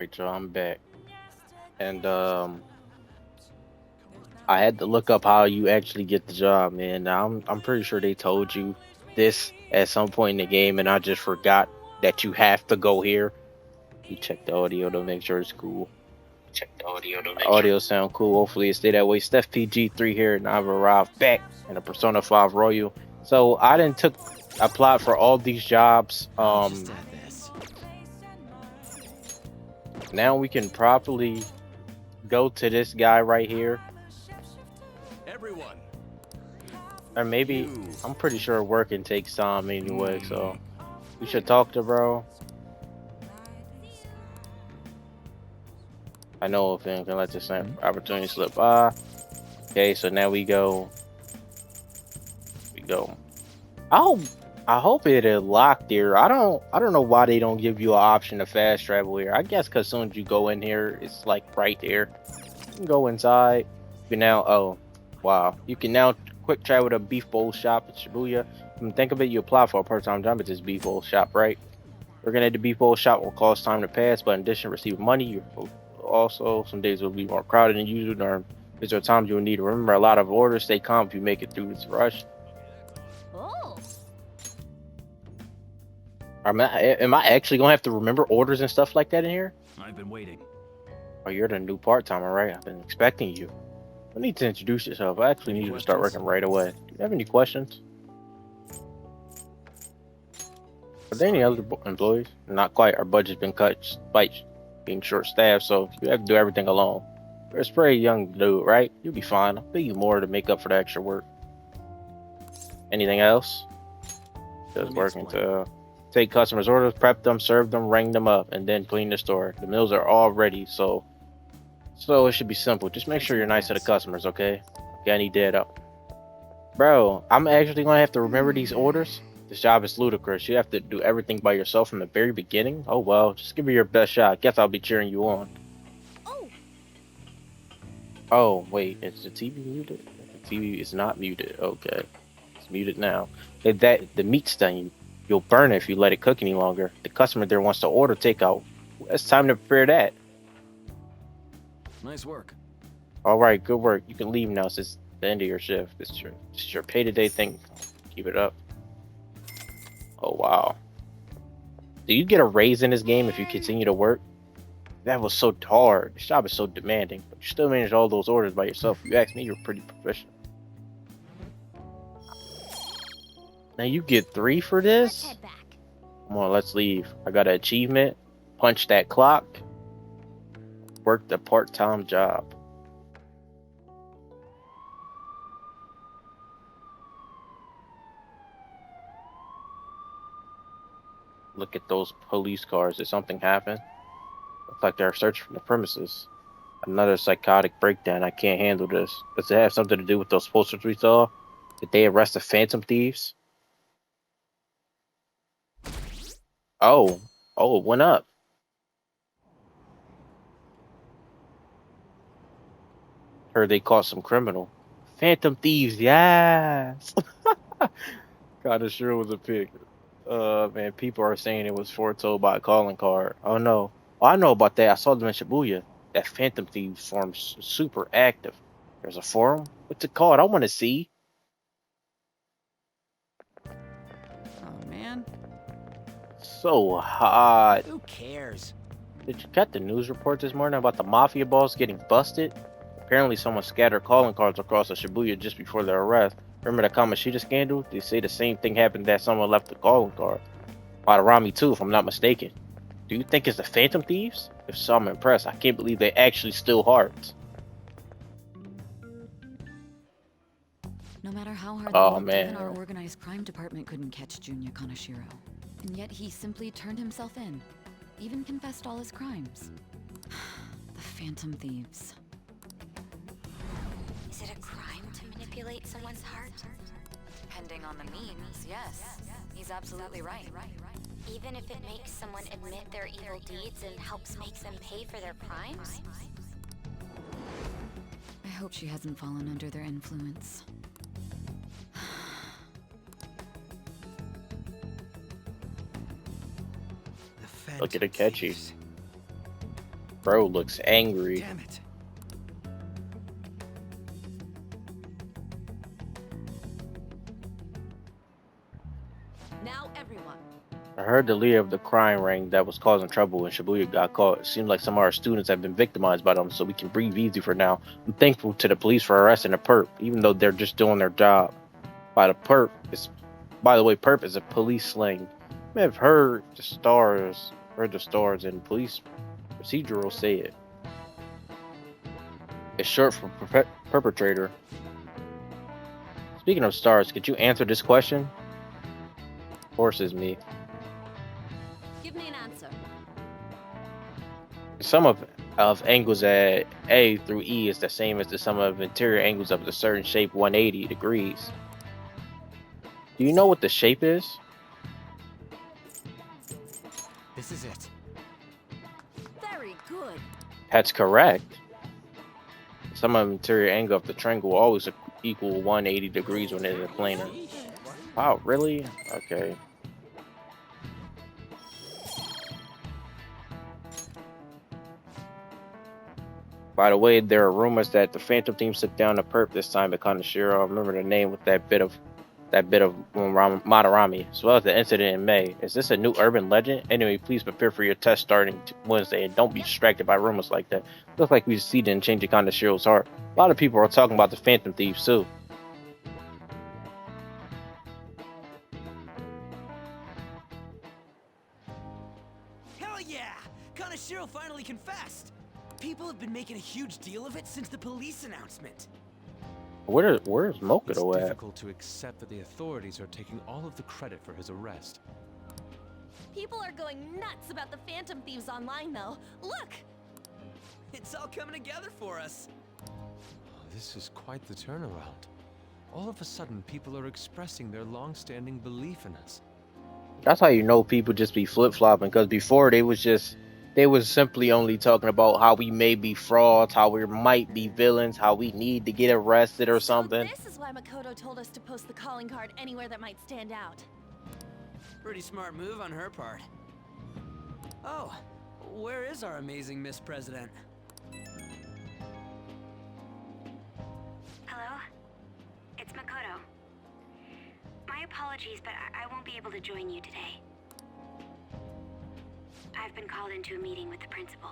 Rachel, I'm back. And I had to look up how you actually get the job, man. I'm pretty sure they told you this at some point in the game, and I just forgot that you have to go here. You check the audio to make sure it's cool. Check the audio to make sure. Audio sound cool. Hopefully it stay that way. Steph PG3 here, and I've arrived back in a Persona 5 Royal. So I didn't took applied for all these jobs. I'll just add this. Now we can properly go to this guy right here. Everyone, Or maybe you. I'm pretty sure working takes time anyway, so we should talk to bro. I know if anyone can let this opportunity slip by. Okay, so now we go. We go. I hope I hope it is locked here. I don't know why they don't give you an option to fast travel here. I guess because soon as you go in here, it's like right there. You can go inside. You can now wow. You can now quick travel to Beef Bowl shop at Shibuya. Think of it, you apply for a part-time job at this Beef Bowl shop, right? Working at the Beef Bowl shop will cost time to pass, but in addition to receive money, you also some days will be more crowded than usual. During visitor times, you will need to remember a lot of orders. Stay calm if you make it through this rush. Oh, Am I actually gonna have to remember orders and stuff like that in here? I've been waiting. Oh, you're the new part-timer, right? I've been expecting you. I need to introduce yourself. I actually need you to start working right away. Do you have any questions? Are there any other employees? Not quite. Our budget's been cut despite being short-staffed, so you have to do everything alone. You're a pretty young dude, right? You'll be fine. I'll pay you more to make up for the extra work. Anything else? Just working to take customers' orders, prep them, serve them, ring them up, and then clean the store. The meals are all ready, so it should be simple. Just make sure you're nice to the customers, okay? Okay, I need that up. Bro, I'm actually gonna have to remember these orders. This job is ludicrous. You have to do everything by yourself from the very beginning. Oh well, just give me your best shot. Guess I'll be cheering you on. oh, Oh wait, is the TV muted? The TV is not muted. Okay, it's muted now. The meat's done. You'll burn it if you let it cook any longer. The customer there wants to order takeout. It's time to prepare that. Nice work. All right, good work. You can leave now since the end of your shift. It's your pay today thing. Keep it up. Oh wow. Do you get a raise in this game if you continue to work? That was so hard. This job is so demanding, but you still manage all those orders by yourself. If you ask me, you're pretty proficient. Now you get 3 for let's this? head back. Come on, let's leave. I got an achievement. Punch that clock. Work the part-time job. Look at those police cars. Did something happen? Looks like they're searching the premises. Another psychotic breakdown. I can't handle this. Does it have something to do with those posters we saw? Did they arrest the phantom thieves? Oh. Oh, it went up. Heard they caught some criminal. Phantom thieves, yes! Kinda sure was a pig. Man, people are saying it was foretold by a calling card. Oh no. Oh, I know about that. I saw them in Shibuya. That Phantom Thieves forum's super active. There's a forum? What's it called? I want to see. Oh man, So hot. who cares? Did you get the news report this morning about the mafia boss getting busted? Apparently someone scattered calling cards across the Shibuya just before their arrest. Remember the Kamoshida scandal? They say the same thing happened, that someone left the calling card. Madarami too, if I'm not mistaken. Do you think it's the Phantom Thieves? If so, I'm impressed. I can't believe they actually steal hearts. No matter how hard Oh they looked, even our man. organized crime department couldn't catch Junya Kanashiro. And yet he simply turned himself in. Even confessed all his crimes. The Phantom Thieves. Is it a crime to manipulate someone's heart? Depending on the means, yes. He's absolutely right. Even if it makes someone admit their evil deeds and helps make them pay for their crimes? I hope she hasn't fallen under their influence. Look at it catchy. Bro looks angry. Damn it. Now everyone. I heard the leader of the crime ring that was causing trouble in Shibuya got caught. It seems like some of our students have been victimized by them, so we can breathe easy for now. I'm thankful to the police for arresting the perp, even though they're just doing their job. By the way, perp is a police slang. You may have heard the stars, and police procedural say it. It's short for perpetrator. Speaking of stars, could you answer this question? Of course, it's me. Give me an answer. The sum of angles at A through E is the same as the sum of interior angles of a certain shape 180 degrees. Do you know what the shape is? This is it. Very good. That's correct. The sum of interior angle of the triangle will always equal 180 degrees when it is planar. Wow, really? Okay. By the way, there are rumors that the Phantom Thieves took down the perp this time at Kaneshiro. I remember the name with that bit of Madarami, as well as the incident in May. Is this a new urban legend? Anyway, please prepare for your test starting Wednesday and don't be distracted by rumors like that. Looks like we succeeded in changing Kaneshiro's heart. A lot of people are talking about the Phantom Thieves too. Hell yeah! Kaneshiro finally confessed! People have been making a huge deal of it since the police announcement. Where's It's Mokudo at? difficult to accept that the authorities are taking all of the credit for his arrest. People are going nuts about the Phantom Thieves online, though. Look! It's all coming together for us. Oh, this is quite the turnaround. All of a sudden, people are expressing their long-standing belief in us. That's how you know people just be flip-flopping, because before they was simply only talking about how we may be frauds, how we might be villains, how we need to get arrested or something. So this is why Makoto told us to post the calling card anywhere that might stand out. Pretty smart move on her part. Oh, where is our amazing Miss President? Hello? It's Makoto. My apologies, but I won't be able to join you today. I've been called into a meeting with the principal.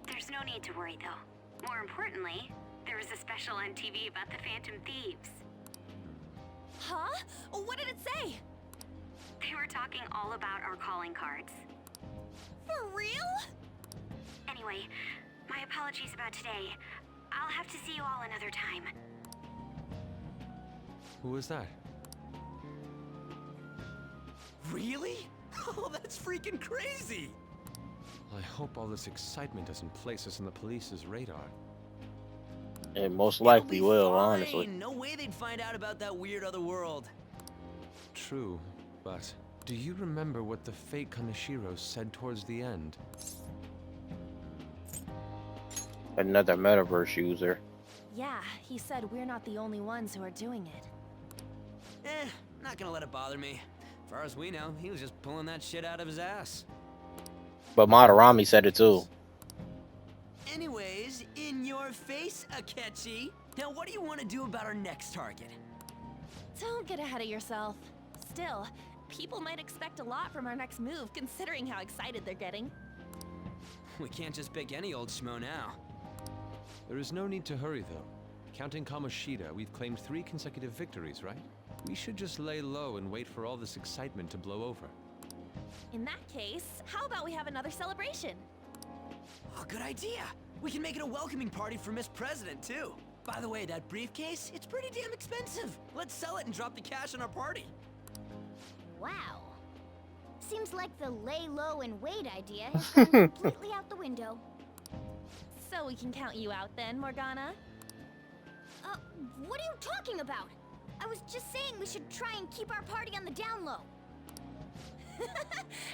There's no need to worry, though. More importantly, there was a special on TV about the Phantom Thieves. Huh? What did it say? They were talking all about our calling cards. For real? Anyway, my apologies about today. I'll have to see you all another time. Who was that? Really? Oh, that's freaking crazy! I hope all this excitement doesn't place us on the police's radar. It most It'll likely be will, fine. honestly. No way they'd find out about that weird other world. True, but do you remember what the fake Kaneshiro said towards the end? Another metaverse user. Yeah, he said we're not the only ones who are doing it. Not gonna let it bother me. As far as we know, he was just pulling that shit out of his ass. But Madarami said it too. Anyways, in your face, Akechi. Now, what do you want to do about our next target? Don't get ahead of yourself. Still, people might expect a lot from our next move, considering how excited they're getting. We can't just pick any old schmo now. There is no need to hurry, though. Counting Kamoshida, we've claimed 3 consecutive victories, right? We should just lay low and wait for all this excitement to blow over. In that case, how about we have another celebration? Oh, good idea. We can make it a welcoming party for Miss President, too. By the way, that briefcase, it's pretty damn expensive. Let's sell it and drop the cash on our party. Wow. Seems like the lay low and wait idea has gone completely out the window. So we can count you out then, Morgana? What are you talking about? I was just saying we should try and keep our party on the down low.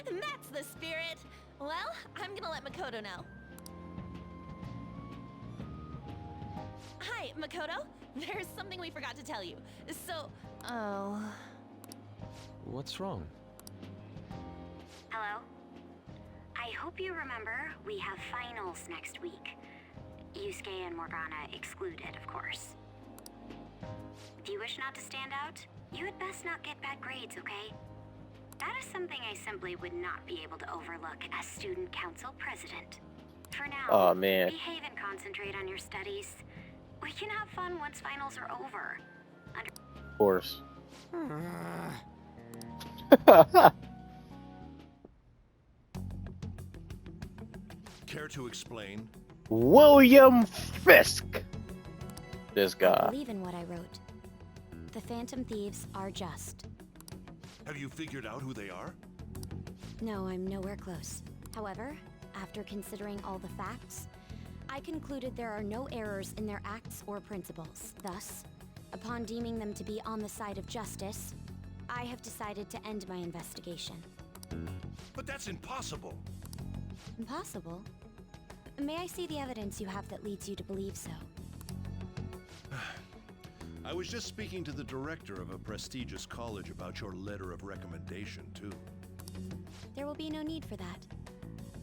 That's the spirit. Well, I'm gonna let Makoto know. Hi, Makoto. There's something we forgot to tell you. So, oh. What's wrong? Hello? I I hope you remember we have finals next week. Yusuke and Morgana excluded, of course. Do you wish not to stand out? You had best not get bad grades, okay? That is something I simply would not be able to overlook as student council president. For now, Oh man. behave and concentrate on your studies. We can have fun once finals are over. Of course. Care to explain? William Fisk. This I guy. believe in what I wrote. The Phantom Thieves are just. Have you figured out who they are? No, I'm nowhere close. However, after considering all the facts, I concluded there are no errors in their acts or principles. Thus, upon deeming them to be on the side of justice, I have decided to end my investigation. But that's impossible. Impossible? May I see the evidence you have that leads you to believe so? I was just speaking to the director of a prestigious college about your letter of recommendation, too. There will be no need for that.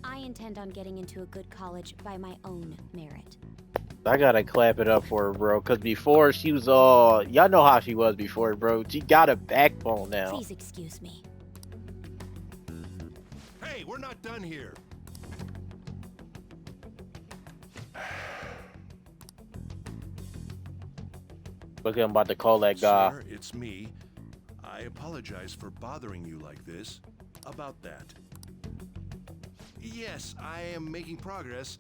I intend on getting into a good college by my own merit. I gotta clap it up for her, bro. Cause before she was all, y'all know how she was before, bro. She got a backbone now. Please excuse me. Hey, we're not done here. Look, I'm about to call that guy. Sir, it's me. I apologize for bothering you like this. About that. Yes, I am making progress.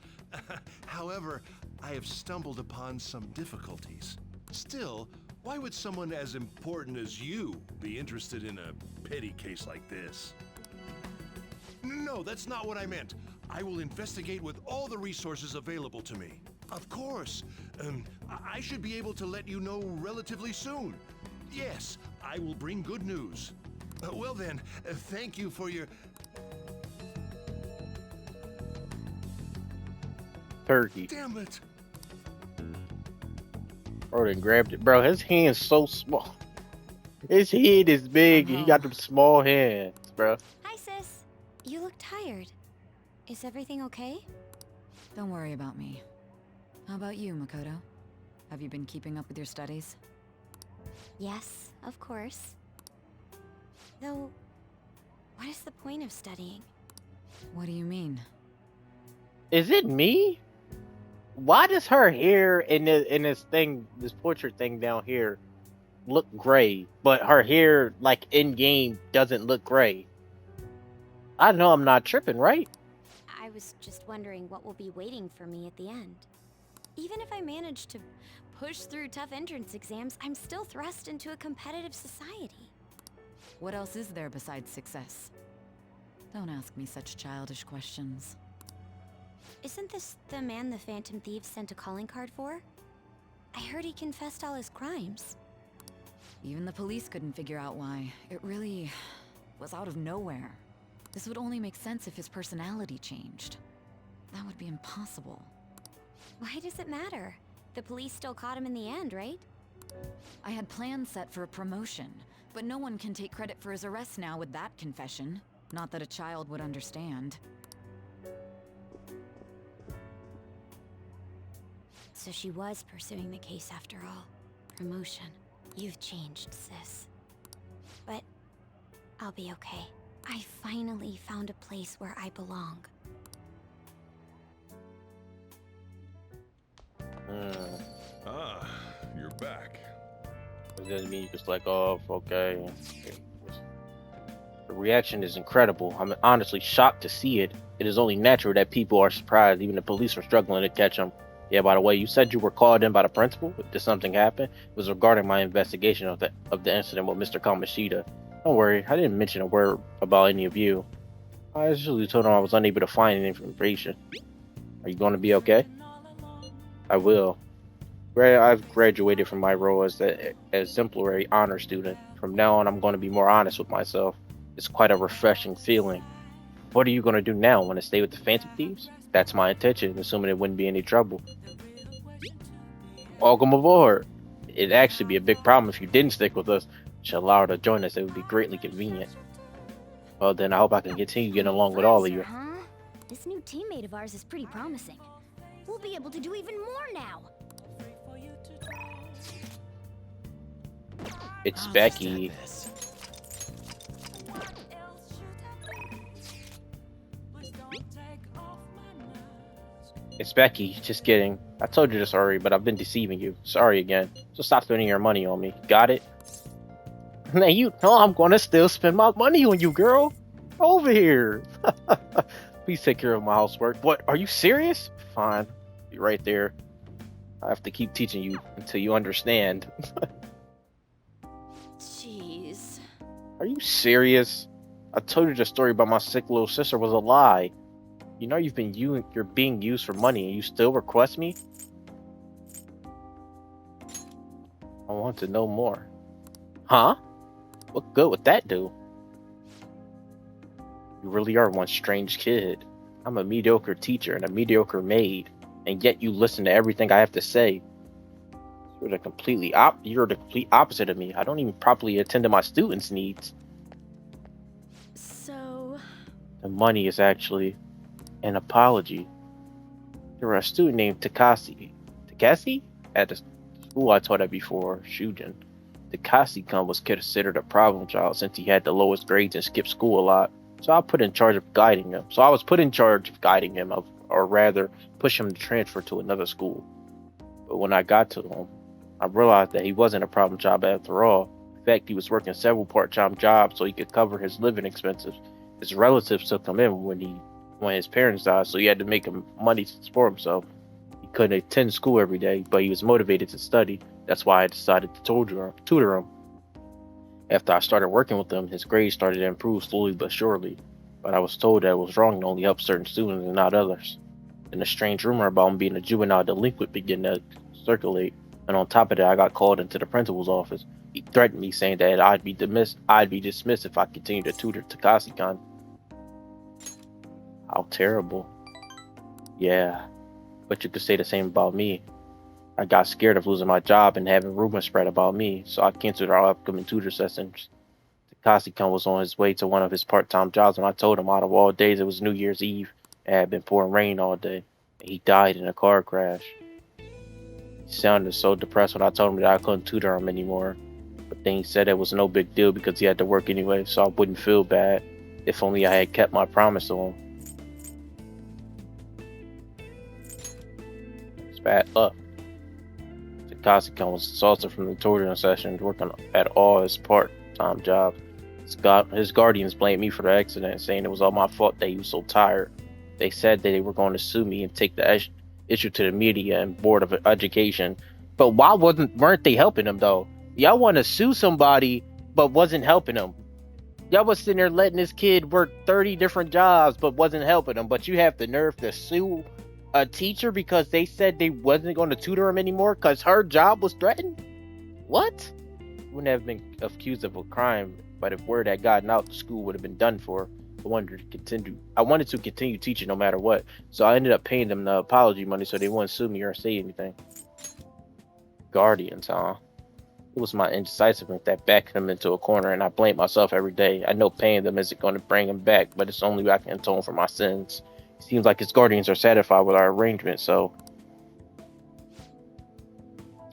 However, I have stumbled upon some difficulties. Still, why would someone as important as you be interested in a petty case like this? No, that's not what I meant. I will investigate with all the resources available to me. Of course. I should be able to let you know relatively soon. Yes, I will bring good news. Well then, thank you for your... Turkey. Damn it! Bro, then grabbed it. Bro, his hand's so small. His head is big. He got them small hands, bro. Hi, sis. You look tired. Is everything okay? Don't worry about me. How about you, Makoto? Have you been keeping up with your studies? Yes, of course. Though, what is the point of studying? What do you mean? Is it me? Why does her hair in this thing, this portrait thing down here, look gray, but her hair, like in game, doesn't look gray? I know I'm not tripping, right? I was just wondering what will be waiting for me at the end. Even if I manage to push through tough entrance exams, I'm still thrust into a competitive society. What else is there besides success? Don't ask me such childish questions. Isn't this the man the Phantom Thieves sent a calling card for? I heard he confessed all his crimes. Even the police couldn't figure out why. It really was out of nowhere. This would only make sense if his personality changed. That would be impossible. Why does it matter? The police still caught him in the end, right? I had plans set for a promotion, but no one can take credit for his arrest now with that confession. Not that a child would understand. So she was pursuing the case after all. Promotion. You've changed, sis. But I'll be okay. I finally found a place where I belong. Ah, you're back. It doesn't mean you just like, oh, okay. The reaction is incredible. I'm honestly shocked to see it. It is only natural that people are surprised. Even the police are struggling to catch him. Yeah, by the way, you said you were called in by the principal. Did something happen? It was regarding my investigation of the incident with Mr. Kamoshida. Don't worry, I didn't mention a word about any of you. I actually told him I was unable to find any information. Are you going to be okay? I will. I've graduated from my role as the exemplary honor student. From now on, I'm going to be more honest with myself. It's quite a refreshing feeling. What are you going to do now? Want to stay with the Phantom Thieves? That's my intention, assuming there wouldn't be any trouble. Welcome aboard. It'd actually be a big problem if you didn't stick with us. Should allow her to join us, it would be greatly convenient. Well then, I hope I can continue getting along with all of you. Huh? This new teammate of ours is pretty promising. We'll be able to do even more now. It's Becky. It's Becky. Just kidding. I told you this already, but I've been deceiving you. Sorry again. So stop spending your money on me. Got it? Now you know I'm gonna still spend my money on you, girl. Over here. Please take care of my housework. What? Are you serious? Fine. Be right there. I have to keep teaching you until you understand. Jeez. Are you serious? I told you the story about my sick little sister was a lie. You know you're being used for money and you still request me? I want to know more. Huh? What good would that do? You really are one strange kid. I'm a mediocre teacher and a mediocre maid, and yet you listen to everything I have to say. You're the complete opposite of me. I don't even properly attend to my students' needs. So... The money is actually an apology. There was a student named Takasi. Takasi? At the school I taught at before, Shujin. Takasi-kun was considered a problem child since he had the lowest grades and skipped school a lot. So I was put in charge of guiding him, or rather, push him to transfer to another school. But when I got to him, I realized that he wasn't a problem child after all. In fact, he was working several part-time jobs so he could cover his living expenses. His relatives took him in when his parents died, so he had to make money to support himself. He couldn't attend school every day, but he was motivated to study. That's why I decided to tutor him. After I started working with him, his grades started to improve slowly but surely. But I was told that it was wrong to only help certain students and not others. And a strange rumor about him being a juvenile delinquent began to circulate. And on top of that, I got called into the principal's office. He threatened me, saying that I'd be dismissed if I continued to tutor Takasi-kun. How terrible. Yeah, but you could say the same about me. I got scared of losing my job and having rumors spread about me, so I canceled our upcoming tutor sessions. Takasi-kun was on his way to one of his part-time jobs, and I told him out of all days it was New Year's Eve. It had been pouring rain all day, and he died in a car crash. He sounded so depressed when I told him that I couldn't tutor him anymore, but then he said it was no big deal because he had to work anyway, so I wouldn't feel bad. If only I had kept my promise to him. It's bad luck. Takasi-kun was assaulted from the tutoring session, working at all his part-time jobs. His guardians blamed me for the accident, saying it was all my fault that he was so tired. They said that they were going to sue me and take the issue to the media and Board of Education. But why weren't they helping him though? Y'all want to sue somebody, but wasn't helping him. Y'all was sitting there letting this kid work 30 different jobs, but wasn't helping him. But you have the nerve to sue a teacher because they said they wasn't going to tutor him anymore because her job was threatened? What? Wouldn't have been accused of a crime, but if word had gotten out, the school would have been done for. I wanted to continue teaching no matter what, so I ended up paying them the apology money so they wouldn't sue me or say anything. Guardians, huh? It was my indecisiveness that backed them into a corner, and I blame myself every day. I know paying them isn't going to bring them back, but it's the only way I can atone for my sins. Seems like his guardians are satisfied with our arrangement, so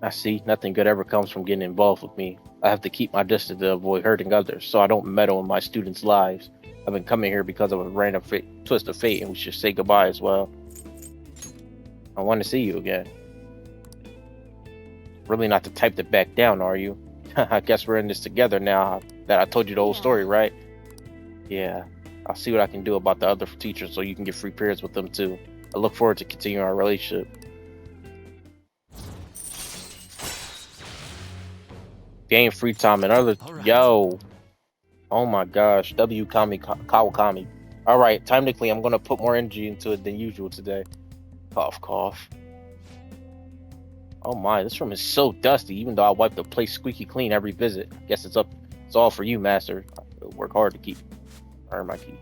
I see nothing good ever comes from getting involved with me. I have to keep my distance to avoid hurting others, so I don't meddle in my students' lives. I've been coming here because of a random twist of fate, and we should say goodbye as well. I want to see you again. Really not the type to back down, are you? I guess we're in this together now that I told you the whole story, right? Yeah. I'll see what I can do about the other teachers so you can get free periods with them too. I look forward to continuing our relationship. Game free time and other... Right. Yo! Oh my gosh. Kawakami. Alright, time to clean. I'm going to put more energy into it than usual today. Cough, cough. Oh my, this room is so dusty even though I wipe the place squeaky clean every visit. I guess it's all for you, Master. I work hard to keep... earn my key.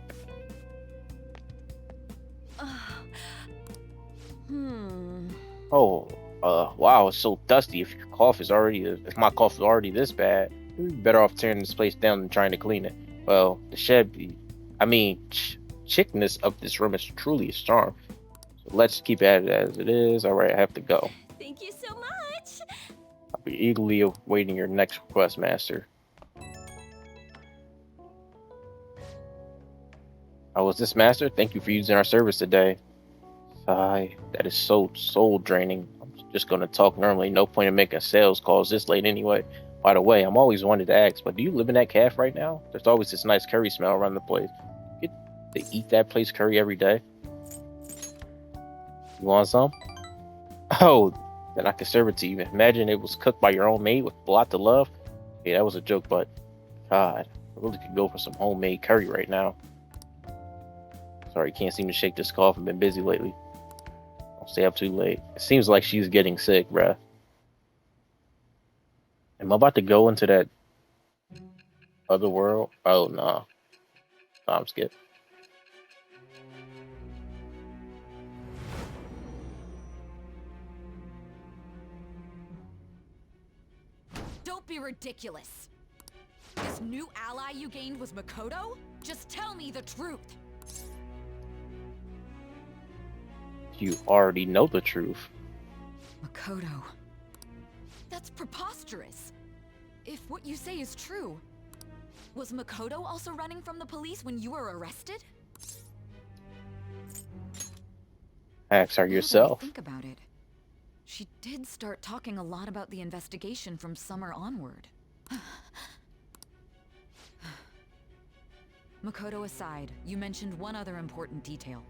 Oh, wow, it's so dusty. If my cough is already this bad, we'd be better off tearing this place down than trying to clean it. Well, the shed chickness of this room is truly a charm. So let's keep at it as it is. All right, I have to go. Thank you so much. I'll be eagerly awaiting your next request, Master. How was this, Master? Thank you for using our service today. Sigh. That is so soul draining. I'm just gonna talk normally. No point in making sales calls this late anyway. By the way, I'm always wanted to ask, but do you live in that cafe right now? There's always this nice curry smell around the place. Get to eat that place curry every day. You want some? Oh, then I can serve it to you. Imagine it was cooked by your own maid with a lot of love. Yeah, that was a joke, but God, I really could go for some homemade curry right now. Sorry, can't seem to shake this cough. I've been busy lately. Don't stay up too late. It seems like she's getting sick, bruh. Am I about to go into that other world? Oh, no. Time skip. Don't be ridiculous. This new ally you gained was Makoto? Just tell me the truth. You already know the truth. Makoto. That's preposterous. If what you say is true, was Makoto also running from the police when you were arrested? Ask her Now that I yourself. think about it. She did start talking a lot about the investigation from summer onward. Makoto aside, you mentioned one other important detail.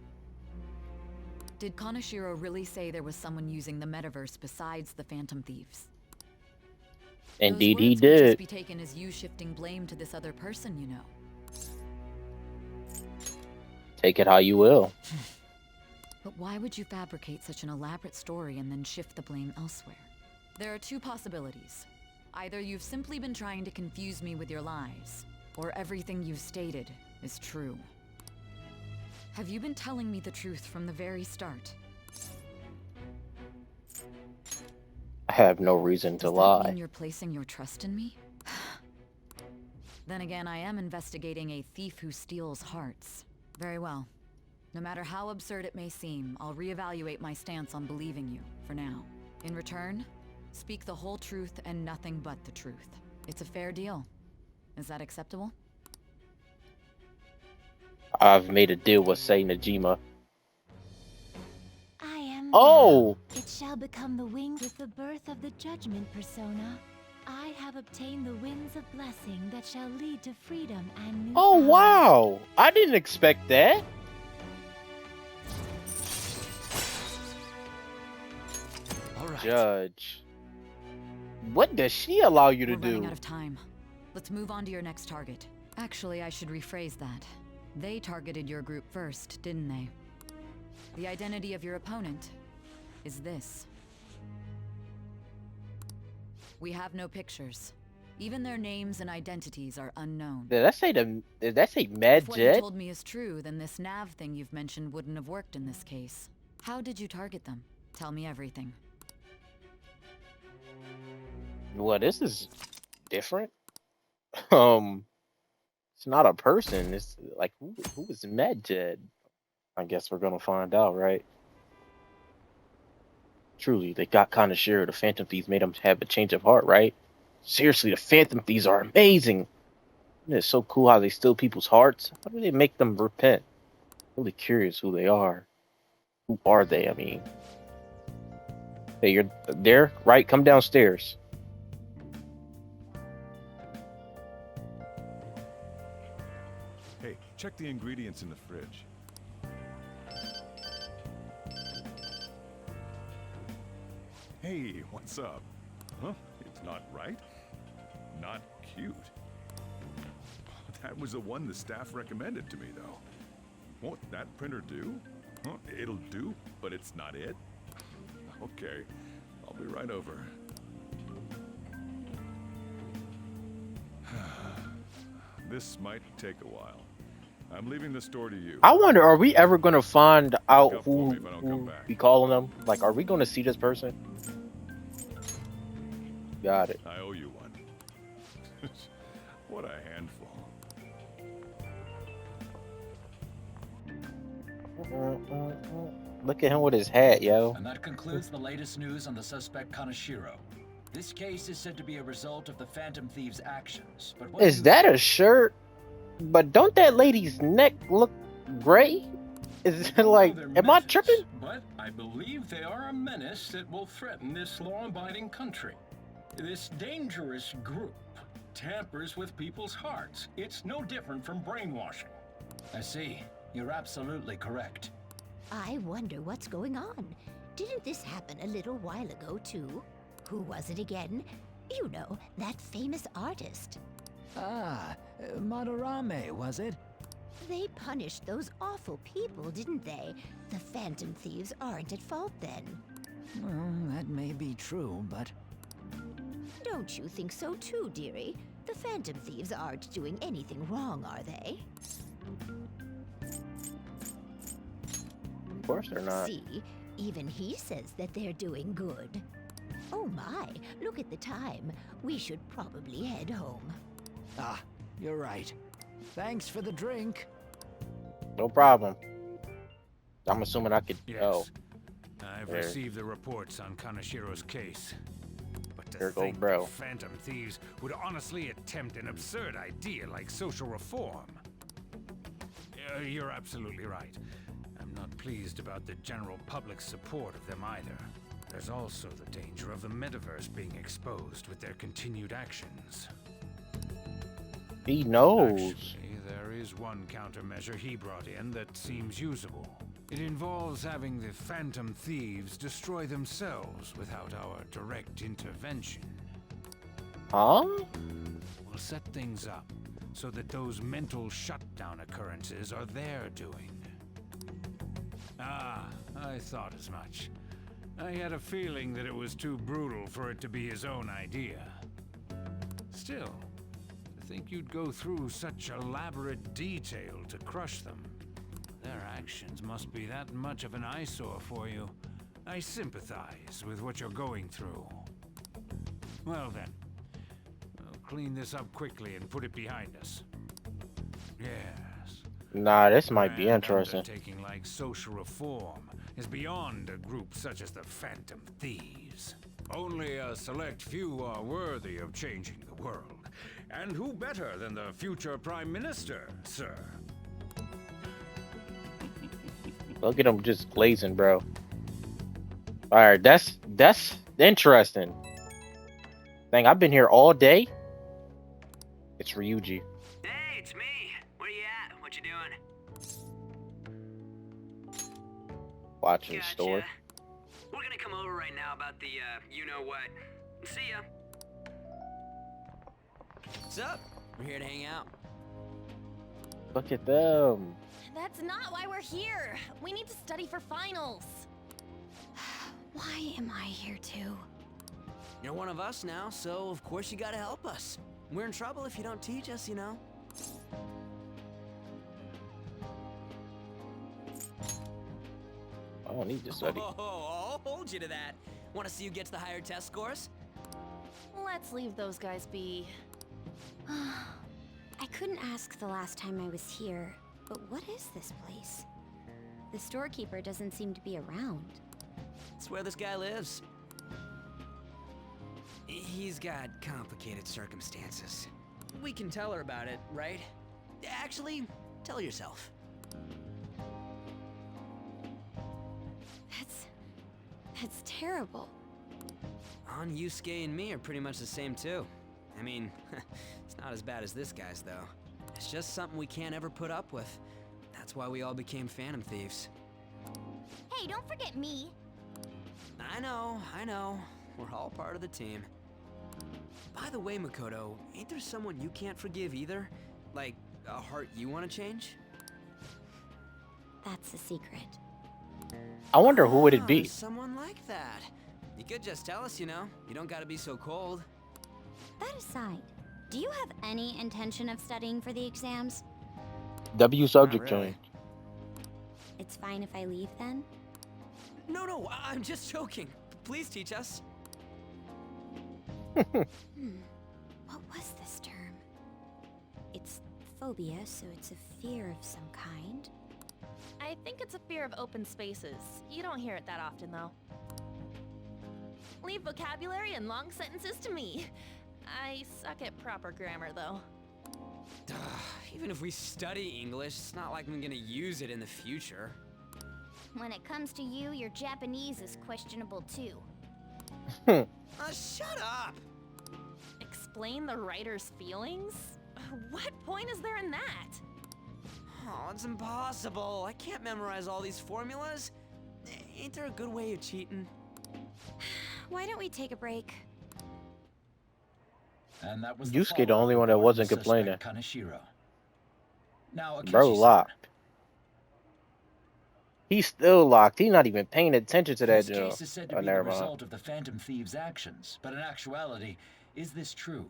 Did Kaneshiro really say there was someone using the metaverse besides the Phantom Thieves? Indeed, Those he words could just did. be taken as you shifting blame to this other person, you know. Take it how you will. But why would you fabricate such an elaborate story and then shift the blame elsewhere? There are two possibilities. Either you've simply been trying to confuse me with your lies, or everything you've stated is true. Have you been telling me the truth from the very start? I have no reason to Does that lie. mean you're placing your trust in me? Then again, I am investigating a thief who steals hearts. Very well. No matter how absurd it may seem, I'll reevaluate my stance on believing you, for now. In return, speak the whole truth and nothing but the truth. It's a fair deal. Is that acceptable? I've made a deal with Sei Najima. I am. Oh! It shall become the wings with the birth of the judgment persona. I have obtained the winds of blessing that shall lead to freedom and new Oh, power. wow! I didn't expect that. All right. Judge. What does she allow you to We're running do? out of time. Let's move on to your next target. Actually, I should rephrase that. They targeted your group first, didn't they? The identity of your opponent is this. We have no pictures. Even their names and identities are unknown. Did that say Mad If what you Jet? told me is true, then this nav thing you've mentioned wouldn't have worked in this case. How did you target them? Tell me everything. Well, this is different. It's not a person. It's like who is Mad Jet? I guess we're gonna find out, right? Truly, they got Kaneshiro. The Phantom Thieves made him have a change of heart, right? Seriously, the Phantom Thieves are amazing. It's so cool how they steal people's hearts. How do they make them repent? Really curious who they are. Who are they? I mean, hey, you're there, right? Come downstairs. Hey, check the ingredients in the fridge. Hey, what's up? Huh? It's not right? Not cute. That was the one the staff recommended to me, though. Won't that printer do? Huh? It'll do, but it's not it? Okay, I'll be right over. This might take a while. I'm leaving the store to you. I wonder, are we ever gonna find out Look out for who me if I don't come back. be calling them? Like, are we gonna see this person? Got it. I owe you one. What a handful. Look at him with his hat, yo. And that concludes the latest news on the suspect Kaneshiro. This case is said to be a result of the Phantom Thieves' actions. But what Is do you that think? a shirt? But don't that lady's neck look gray? Is it like, They're am I misfits, tripping? But I believe they are a menace that will threaten this law-abiding country. This dangerous group tampers with people's hearts. It's no different from brainwashing. I see. You're absolutely correct. I wonder what's going on. Didn't this happen a little while ago, too? Who was it again? You know, that famous artist. Ah, Madarame, was it? They punished those awful people, didn't they? The Phantom Thieves aren't at fault then. Well, that may be true, but... Don't you think so too, dearie? The Phantom Thieves aren't doing anything wrong, are they? Of course they're not. See, even he says that they're doing good. Oh my, look at the time. We should probably head home. Ah, you're right. Thanks for the drink. No problem. I'm assuming I could. Yes. Oh, I've there. received the reports on Kaneshiro's case. But to There go think bro. the Phantom Thieves would honestly attempt an absurd idea like social reform. You're absolutely right. I'm not pleased about the general public's support of them either. There's also the danger of the metaverse being exposed with their continued actions. he knows. Actually, there is one countermeasure he brought in that seems usable. It involves having the Phantom Thieves destroy themselves without our direct intervention. Huh? We'll set things up so that those mental shutdown occurrences are their doing. Ah, I thought as much. I had a feeling that it was too brutal for it to be his own idea. Still, to think you'd go through such elaborate detail to crush them. Their actions must be that much of an eyesore for you. I sympathize with what you're going through. Well then, we'll clean this up quickly and put it behind us. Yes. Nah, this might be An interesting. undertaking like social reform is beyond a group such as the Phantom Thieves. Only a select few are worthy of changing the world. And who better than the future Prime Minister, sir? Look at him just glazing, bro. All right, that's interesting. Dang, I've been here all day. It's Ryuji. Hey, it's me. Where you at? What you doing? Watching the Gotcha. store. We're gonna come over right now about the, you-know-what. See ya. What's up? We're here to hang out. Look at them. That's not why we're here. We need to study for finals. Why am I here too? You're one of us now, so of course you gotta help us. We're in trouble if you don't teach us, you know. I don't need to study. Oh, I'll hold you to that. Want to see who gets the higher test scores? Let's leave those guys be. I couldn't ask the last time I was here, but what is this place? The storekeeper doesn't seem to be around. It's where this guy lives. He's got complicated circumstances. We can tell her about it, right? Actually, tell yourself. That's terrible. On Yusuke and me are pretty much the same too. I mean, it's not as bad as this guy's though. It's just something we can't ever put up with. That's why we all became Phantom Thieves. Hey, don't forget me. I know. We're all part of the team. By the way, Makoto, ain't there someone you can't forgive either? Like, a heart you want to change? That's a secret. I wonder who would it be? Someone like that. You could just tell us, you know. You don't gotta be so cold. That aside, do you have any intention of studying for the exams? W subject really. change. It's fine if I leave then? No, I'm just joking. Please teach us. What was this term? It's phobia, so it's a fear of some kind. I I think it's a fear of open spaces. You don't hear it that often, though. Leave vocabulary and long sentences to me. I suck at proper grammar, though. Even if we study English, it's not like I'm gonna use it in the future. When it comes to you, your Japanese is questionable too. Shut up! Explain the writer's feelings? What point is there in that? Oh, it's impossible. I can't memorize all these formulas. Ain't there a good way of cheating? Why don't we take a break? And that was Yusuke the only one that wasn't complaining. Kaneshiro. Now, Bro locked. He's still locked. He's not even paying attention to that. This case is said to be the result of the Phantom Thieves' actions, but in actuality, is this true?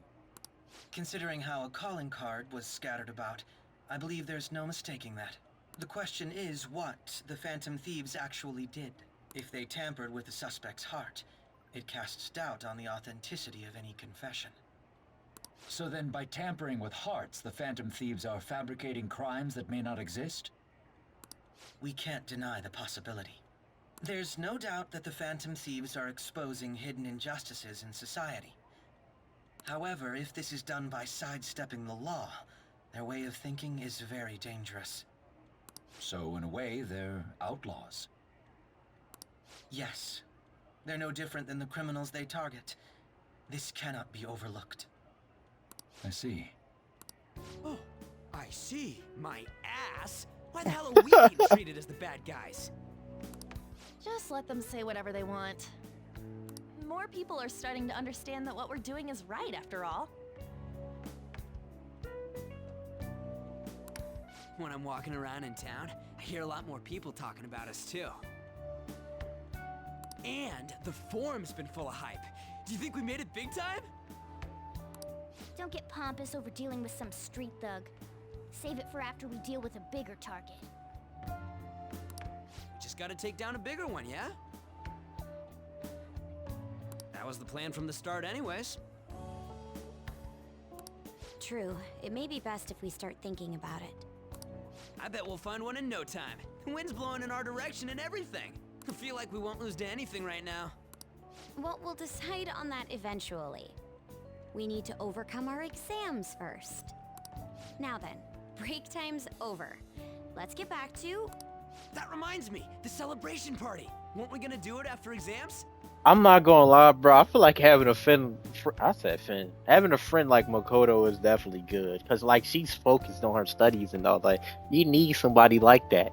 Considering how a calling card was scattered about, I believe there's no mistaking that. The question is what the Phantom Thieves actually did. If they tampered with the suspect's heart, it casts doubt on the authenticity of any confession. So then, by tampering with hearts, the Phantom Thieves are fabricating crimes that may not exist? We can't deny the possibility. There's no doubt that the Phantom Thieves are exposing hidden injustices in society. However, if this is done by sidestepping the law, their way of thinking is very dangerous. So, in a way, they're outlaws. Yes. They're no different than the criminals they target. This cannot be overlooked. I see. Oh, I see. My ass? Why the hell are we being treated as the bad guys? Just let them say whatever they want. More people are starting to understand that what we're doing is right, after all. When I'm walking around in town, I hear a lot more people talking about us, too. And the forum's been full of hype. Do you think we made it big time? Don't get pompous over dealing with some street thug. Save it for after we deal with a bigger target. We just gotta take down a bigger one, yeah? That was the plan from the start anyways. True. It may be best if we start thinking about it. I bet we'll find one in no time. The wind's blowing in our direction and everything. I feel like we won't lose to anything right now. Well, we'll decide on that eventually. We need to overcome our exams first. Now then, break time's over. Let's get back to... That reminds me, the celebration party. Weren't we gonna do it after exams? I'm not gonna lie, bro. I feel like having a friend. I said friend. Having a friend like Makoto is definitely good, cause like she's focused on her studies and all that. You need somebody like that,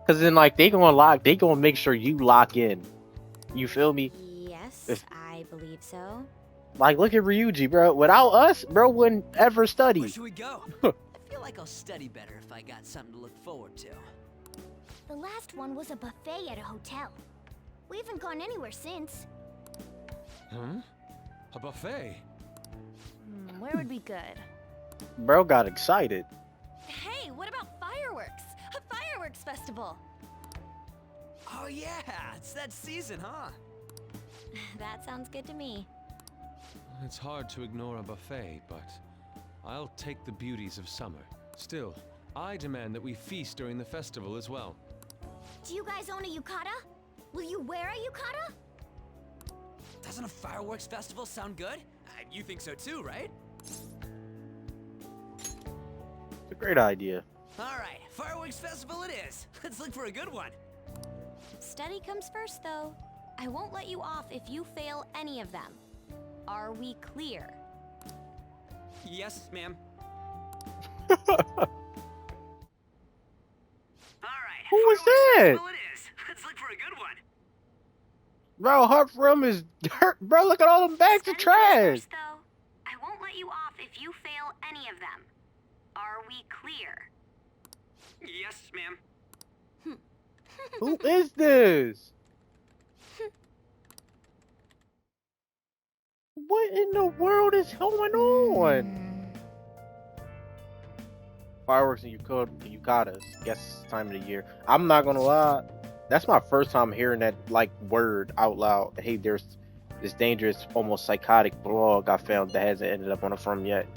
cause then like they gonna make sure you lock in. You feel me? Yes, I believe so. Like look at Ryuji, bro. Without us, bro wouldn't ever study. Where should we go? I feel like I'll study better if I got something to look forward to. The last one was a buffet at a hotel. We haven't gone anywhere since. Huh? A buffet? Where would be good? Bro got excited. Hey, what about fireworks? A fireworks festival! Oh yeah, it's that season, huh? That sounds good to me. It's hard to ignore a buffet, but I'll take the beauties of summer. Still, I demand that we feast during the festival as well. Do you guys own a yukata? Will you wear a yukata? Doesn't a fireworks festival sound good? You think so too, right? It's a great idea. Alright, fireworks festival it is. Let's look for a good one. Study comes first, though. I won't let you off if you fail any of them. Are we clear? Yes, ma'am. Who was that? Let's look for a good one. Bro, her room is dirt. Bro, look at all them bags of trash. First, though, I won't let you off if you fail any of them. Are we clear? Yes, ma'am. Who is this? What in the world is going on? Fireworks and yukatas. Guess it's time of the year. I'm not gonna lie. That's my first time hearing that like word out loud. Hey, there's this dangerous, almost psychotic blog I found that hasn't ended up on the forum yet.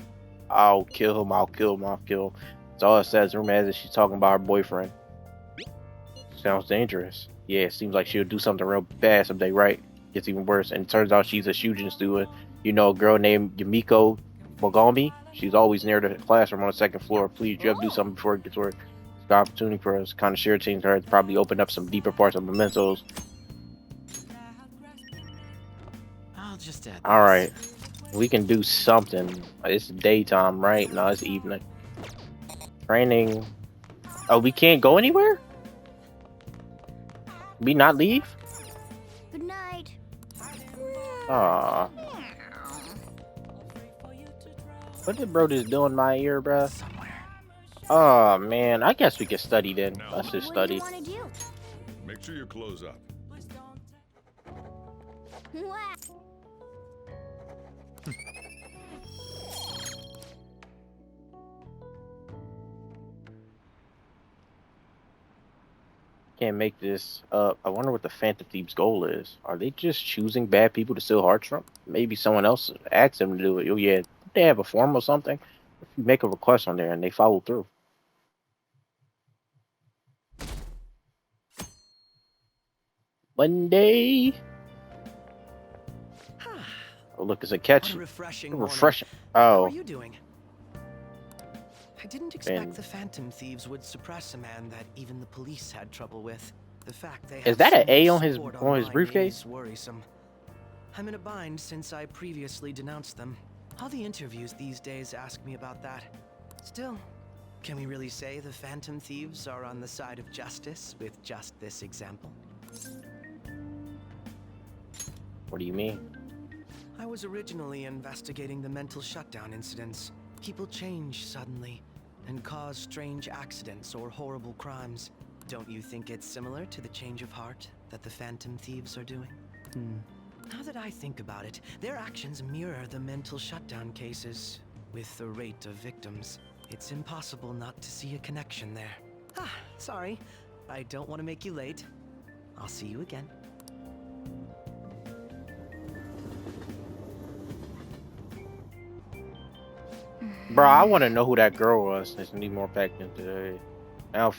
I'll kill him. I'll kill him. I'll kill him. That's all it says. Rumor has it she's talking about her boyfriend. Sounds dangerous. Yeah, it seems like she'll do something real bad someday, right? Gets even worse, and it turns out she's a shooting student. You know, a girl named Yumiko Mogami. She's always near the classroom on the second floor. Please, you have to do something before it gets worse. It's an opportunity for us. Kind of share teams her to probably open up some deeper parts of mementos. I'll just add. All right, we can do something. It's daytime, right? No, it's evening. Training. Oh, we can't go anywhere? We not leave? Good night. Aw. What did bro just do in my ear, bruh? Oh man, I guess we can study then. Let's just study. What do you want to Make sure your clothes up. do? Can't make this up. I wonder what the Phantom Thieves' goal is. Are they just choosing bad people to steal hearts from? Maybe someone else asked them to do it. Oh yeah, they have a form or something. If you make a request on there and they follow through. Monday. Oh look, it's a catch. What a refreshing. Refreshing. How Oh. are you doing? I didn't expect the Phantom Thieves would suppress a man that even the police had trouble with. The fact they Is have that so an A much on his support briefcase? is worrisome. I'm in a bind since I previously denounced them. All the interviews these days ask me about that. Still, can we really say the Phantom Thieves are on the side of justice with just this example? What do you mean? I was originally investigating the mental shutdown incidents. People change suddenly and cause strange accidents or horrible crimes. Don't you think it's similar to the change of heart that the Phantom Thieves are doing? Now that I think about it, their actions mirror the mental shutdown cases. With the rate of victims, it's impossible not to see a connection there. Ah, sorry. I don't want to make you late. I'll see you again. Bro, I want to know who that girl was. There's need more packed in today. Now,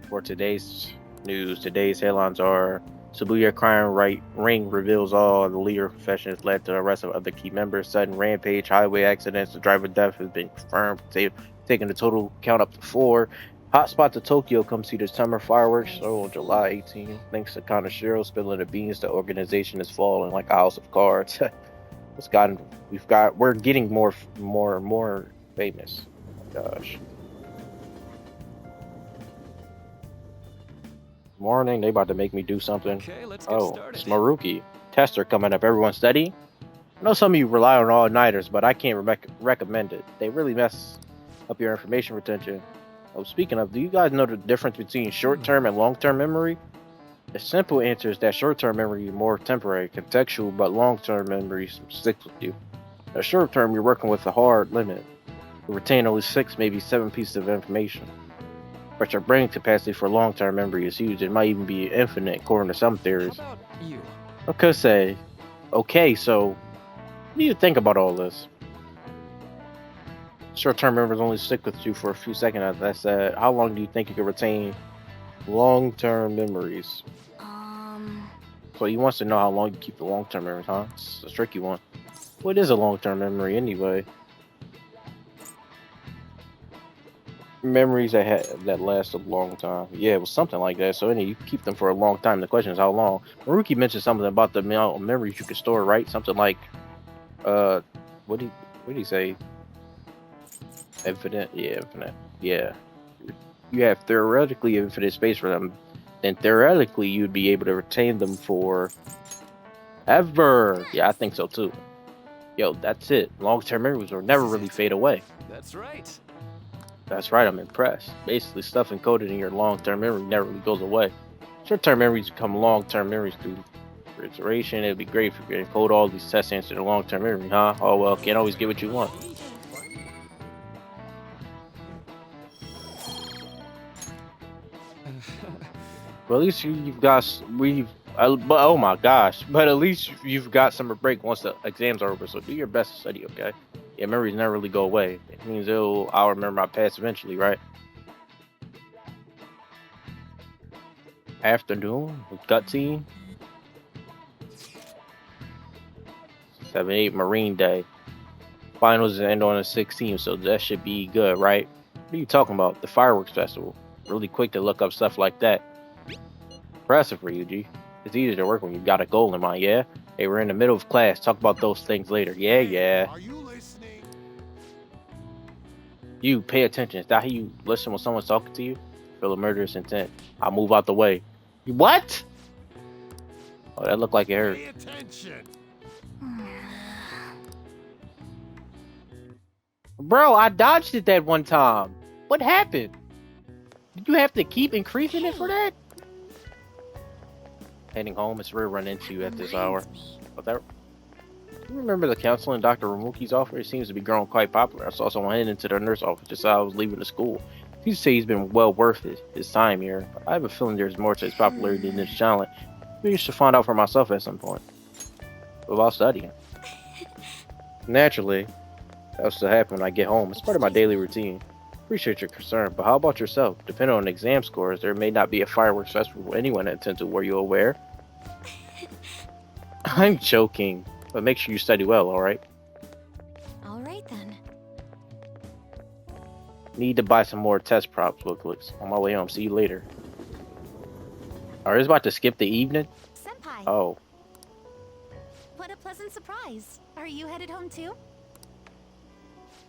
for today's news, today's headlines are Shibuya crime ring reveals all. The leader confessions led to the arrest of other key members. Sudden rampage, highway accidents, the driver death has been confirmed. Taking the total count up to 4. Hotspot to Tokyo, come see the summer fireworks. Oh, July 18th. Thanks to Kanashiro spilling the beans, the organization is falling like a house of cards. We're getting more famous. Oh my gosh. Morning, they about to make me do something. Okay, let's get Oh, started. it's Maruki. Tester coming up. Everyone steady? I know some of you rely on all-nighters, but I can't recommend it. They really mess up your information retention. Oh, speaking of, do you guys know the difference between short-term and long-term memory? The simple answer is that short-term memory is more temporary, contextual, but long-term memory sticks with you. At short-term, you're working with a hard limit. You retain only 6, maybe 7 pieces of information. But your brain capacity for long-term memory is huge. It might even be infinite, according to some theories. How about you? I could say, okay, so what do you think about all this? Short-term memories only stick with you for a few seconds. That said, how long do you think you can retain long-term memories? So he wants to know how long you keep the long-term memories, huh? It's a tricky one. What is a long-term memory anyway? Memories that last a long time. Yeah, it was something like that. So anyway, you keep them for a long time. The question is how long. Maruki mentioned something about the amount of memories you can store, right? Something like, what did he say? Infinite? Yeah, infinite. Yeah. You have theoretically infinite space for them. Then theoretically, you'd be able to retain them for ever. Yeah, I think so too. Yo, that's it. Long-term memories will never really fade away. That's right. That's right, I'm impressed. Basically, stuff encoded in your long-term memory never really goes away. Short-term memories become long-term memories through iteration. It'd be great if you could encode all these test answers in long-term memory, huh? Oh well, can't always get what you want. Well, at least but oh my gosh! But at least you've got summer break once the exams are over. So do your best to study, okay? Yeah, memories never really go away. It means I'll remember my past eventually, right? afternoon with cutscene. 7-8 Marine Day. Finals end on the 16th, so that should be good, right? What are you talking about? The fireworks festival. Really quick to look up stuff like that. Impressive for you, G. It's easy to work when you got a goal in mind, yeah? Hey, we're in the middle of class. Talk about those things later. Yeah. Are you listening? You pay attention. Is that how you listen when someone's talking to you? Feel a murderous intent. I'll move out the way. What? Oh, that looked like it hurt. Pay attention. Bro, I dodged it that one time. What happened? Did you have to keep increasing it for that? Heading home, it's rare to run into you at this hour. But that, you remember the counselor in Dr. Ramuki's office? It seems to be growing quite popular. I saw someone heading into the nurse office just as I was leaving the school. He say he's been well worth his time here. But I have a feeling there's more to his popularity than his talent. Maybe I should find out for myself at some point. Without studying. Naturally, that's to happen when I get home. It's part of my daily routine. Appreciate your concern, but how about yourself? Depending on exam scores, there may not be a fireworks festival for anyone that attends to. Were you aware? I'm joking, but make sure you study well, alright? Alright then. Need to buy some more test props booklets. On my way home. See you later. Are you about to skip the evening? Senpai. Oh. What a pleasant surprise. Are you headed home too?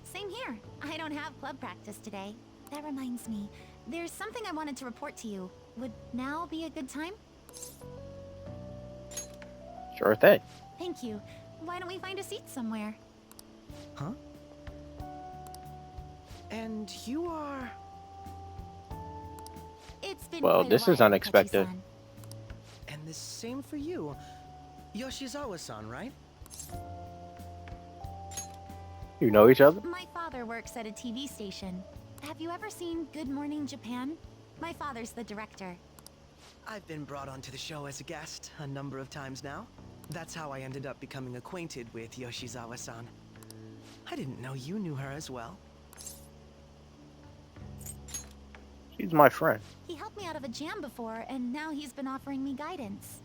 Same here. I don't have club practice today. That reminds me, there's something I wanted to report to you. Would now be a good time? Sure thing. Thank you. Why don't we find a seat somewhere? Huh? And you are... It's been Well, quite a this is while, unexpected. Tachi-san. And the same for you. Yoshizawa-san, right? You know each other? My father works at a TV station. Have you ever seen Good Morning Japan? My father's the director. I've been brought onto the show as a guest a number of times now. That's how I ended up becoming acquainted with Yoshizawa-san. I didn't know you knew her as well. She's my friend. He helped me out of a jam before, and now he's been offering me guidance.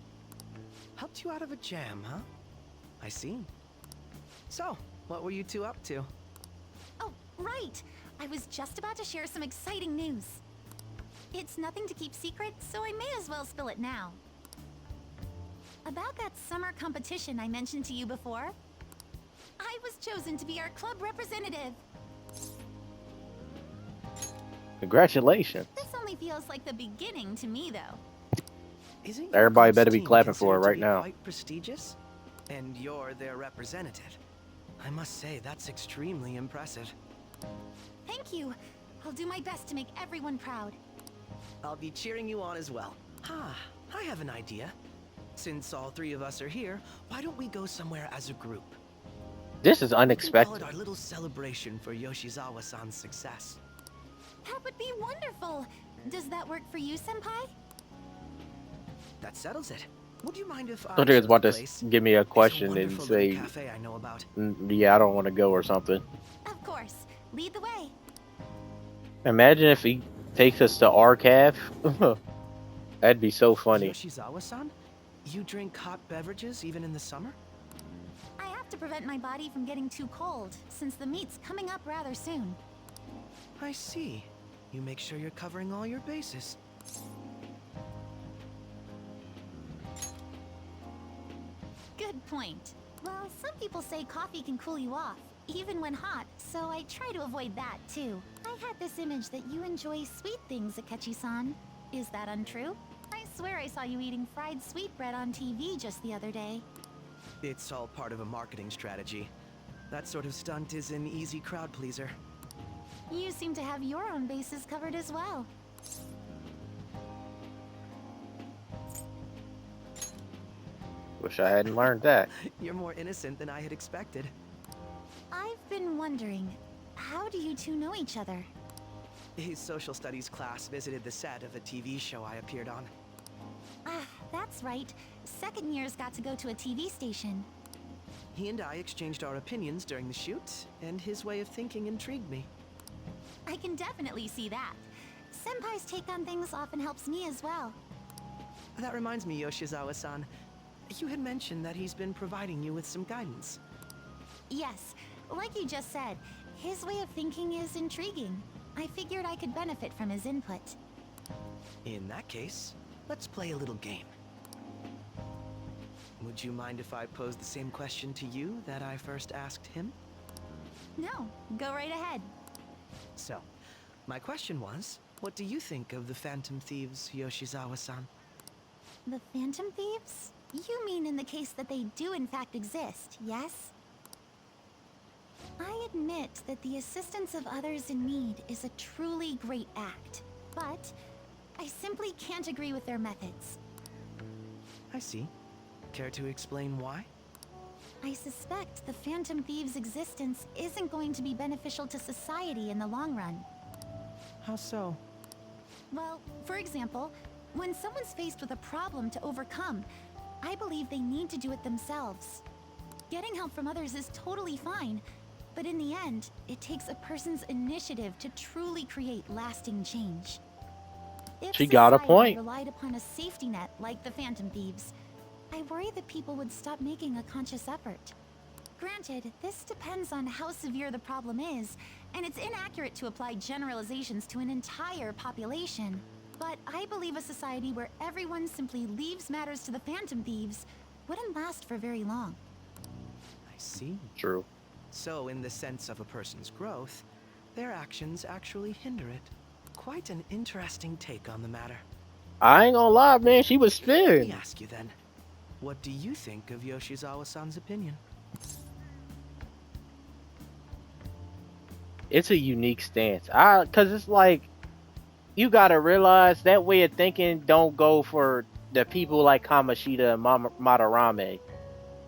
Helped you out of a jam, huh? I see. So, what were you two up to? Oh, right! I was just about to share some exciting news. It's nothing to keep secret, so I may as well spill it now. About that summer competition I mentioned to you before, I was chosen to be our club representative. Congratulations. This only feels like the beginning to me, though. Isn't Everybody your better be team clapping for her considered to right be now. Quite prestigious, and you're their representative. I must say that's extremely impressive. Thank you. I'll do my best to make everyone proud. I'll be cheering you on as well. I have an idea. Since all three of us are here, why don't we go somewhere as a group? This is We can call unexpected. it our little celebration for Yoshizawa-san's success. That would be wonderful. Does that work for you, Senpai? That settles it. Would you mind if I I think it's chose about the to place? give me a It's question and wonderful say, little cafe I know about. Yeah, I don't want to go or something. Of course. Lead the way. Imagine if he takes us to Arcav. That'd be so funny. Yoshizawa-san? You drink hot beverages even in the summer? I have to prevent my body from getting too cold, since the meet's coming up rather soon. I see. You make sure you're covering all your bases. Good point. Well, some people say coffee can cool you off, even when hot, so I try to avoid that, too. I had this image that you enjoy sweet things, Akechi-san. Is that untrue? I swear I saw you eating fried sweetbread on TV just the other day. It's all part of a marketing strategy. That sort of stunt is an easy crowd pleaser. You seem to have your own bases covered as well. Wish I hadn't learned that. You're more innocent than I had expected. I've been wondering, how do you two know each other? His social studies class visited the set of a TV show I appeared on. Ah, that's right. Second years got to go to a TV station. He and I exchanged our opinions during the shoot, and his way of thinking intrigued me. I can definitely see that. Senpai's take on things often helps me as well. That reminds me, Yoshizawa-san. You had mentioned that he's been providing you with some guidance. Yes, like you just said, his way of thinking is intriguing. I figured I could benefit from his input. In that case, let's play a little game. Would you mind if I pose the same question to you that I first asked him? No, go right ahead. So, my question was, what do you think of the Phantom Thieves, Yoshizawa-san? The Phantom Thieves? You mean in the case that they do in fact exist, yes? I admit that the assistance of others in need is a truly great act, but I simply can't agree with their methods. I see. Care to explain why? I suspect the Phantom Thieves' existence isn't going to be beneficial to society in the long run. How so? Well, for example, when someone's faced with a problem to overcome, I believe they need to do it themselves. Getting help from others is totally fine, but in the end, it takes a person's initiative to truly create lasting change. If She got a society point. relied upon a safety net like the Phantom Thieves, I worry that people would stop making a conscious effort. Granted, this depends on how severe the problem is, and it's inaccurate to apply generalizations to an entire population. But I believe a society where everyone simply leaves matters to the Phantom Thieves wouldn't last for very long. I see. True. So, in the sense of a person's growth, their actions actually hinder it. Quite an interesting take on the matter. I ain't gonna lie, man. She was Let spin. me ask you then, what do you think of Yoshizawa-san's opinion? It's a unique stance. Cause it's like, you gotta realize that way of thinking don't go for the people like Kamoshida and Madarame.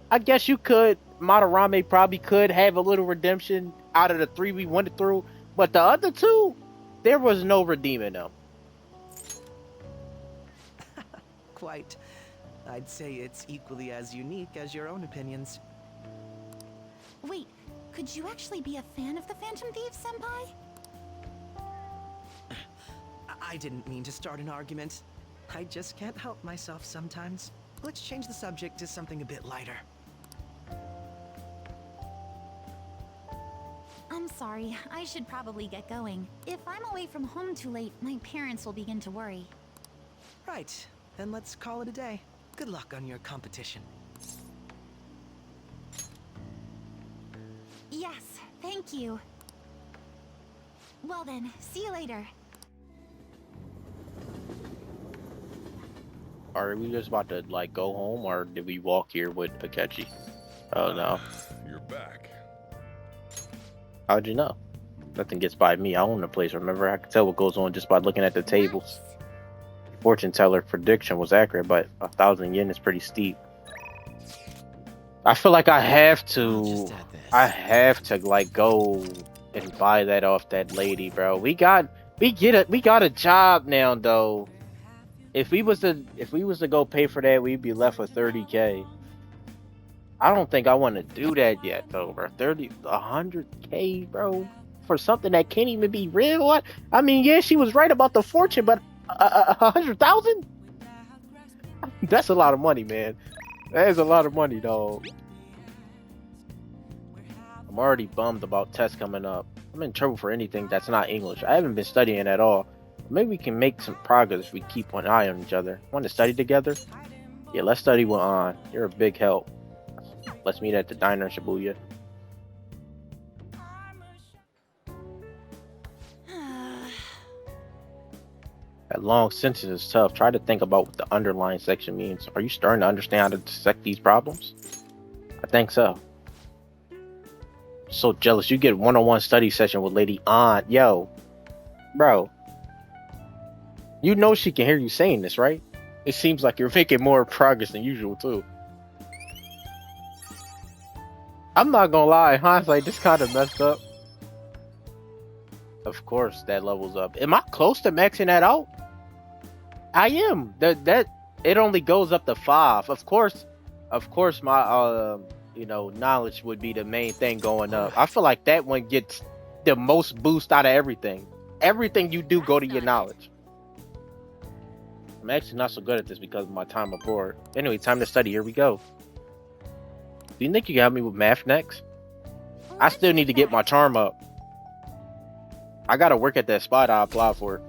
I guess you could, Madarame probably could have a little redemption out of the 3 we went through, but the other 2, there was no redeeming them. Quite. I'd say it's equally as unique as your own opinions. Wait, could you actually be a fan of the Phantom Thieves, Senpai? I didn't mean to start an argument. I just can't help myself sometimes. Let's change the subject to something a bit lighter. I'm sorry, I should probably get going. If I'm away from home too late, my parents will begin to worry. Right, then let's call it a day. Good luck on your competition. Yes, thank you. Well then, see you later. Are we just about to like go home, or did we walk here with Akechi? Oh no. You're back. How'd you know? Nothing gets by me. I own the place, remember? I could tell what goes on just by looking at the tables. Fortune teller prediction was accurate, but 1,000 yen is pretty steep. I feel like I have to like go and buy that off that lady, bro. We got a job now though. If we was to go pay for that, we'd be left with 30K. I don't think I want to do that yet though, bro. 100K, bro, for something that can't even be real. What? I mean, yeah, she was right about the fortune, but 100,000? That's a lot of money, man. That is a lot of money, dog. I'm already bummed about tests coming up. I'm in trouble for anything that's not English. I haven't been studying at all. Maybe we can make some progress if we keep an eye on each other. Want to study together? Yeah, let's study with An. You're a big help. Let's meet at the diner in Shibuya. That long sentence is tough. Try to think about what the underlying section means. Are you starting to understand how to dissect these problems? I think so. So jealous. You get one-on-one study session with Lady An. Yo, bro. You know she can hear you saying this, right? It seems like you're making more progress than usual, too. I'm not gonna lie, in hindsight, this kind of messed up. Of course, that levels up. Am I close to maxing that out? I am. That it only goes up to 5. Of course, my knowledge would be the main thing going up. I feel like that one gets the most boost out of everything. Everything you do go to your knowledge. I'm actually not so good at this because of my time abroad. Anyway, time to study. Here we go. Do you think you can help me with math next? I still need to get my charm up. I gotta work at that spot I applied for.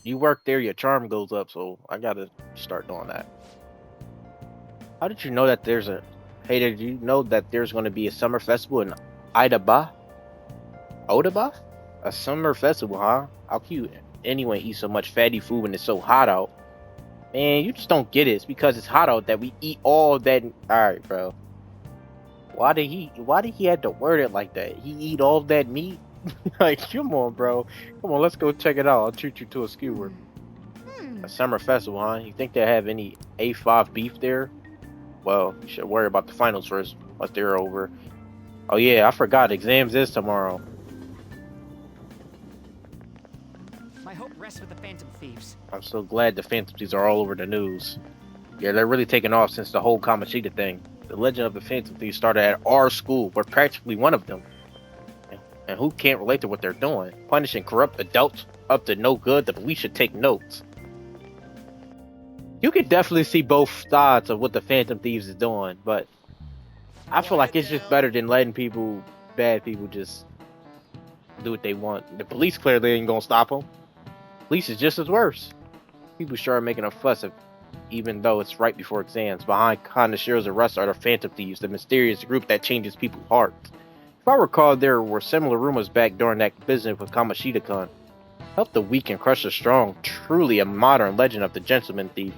You work there, your charm goes up, so I gotta start doing that. How did you know that there's a... Hey, did you know that there's going to be a summer festival in Idaba? Odaba? A summer festival, huh? How cute. Anyone eat so much fatty food when it's so hot out? Man, you just don't get it. It's because it's hot out that we eat all that... Alright, bro. Why did he have to word it like that? He eat all that meat? Like, come on, bro. Come on, let's go check it out. I'll treat you to a skewer. A summer festival, huh? You think they have any A5 beef there? Well, you should worry about the finals first, once they're over. Oh yeah, I forgot. Exams is tomorrow. My hope rests with the Phantom Thieves. I'm so glad the Phantom Thieves are all over the news. Yeah, they're really taking off since the whole Kamoshida thing. The legend of the Phantom Thieves started at our school. We're practically one of them. And who can't relate to what they're doing? Punishing corrupt adults up to no good. The police should take notes. You can definitely see both sides of what the Phantom Thieves is doing, but I feel like it's just better than letting bad people just do what they want. The police clearly ain't gonna stop them. Police is just as worse. People sure are making a fuss of, even though it's right before exams. Behind Kanashiro's arrest are the Phantom Thieves, the mysterious group that changes people's hearts. If I recall, there were similar rumors back during that business with Kamoshida-kun. Help the weak and crush the strong, truly a modern legend of the Gentleman Thief.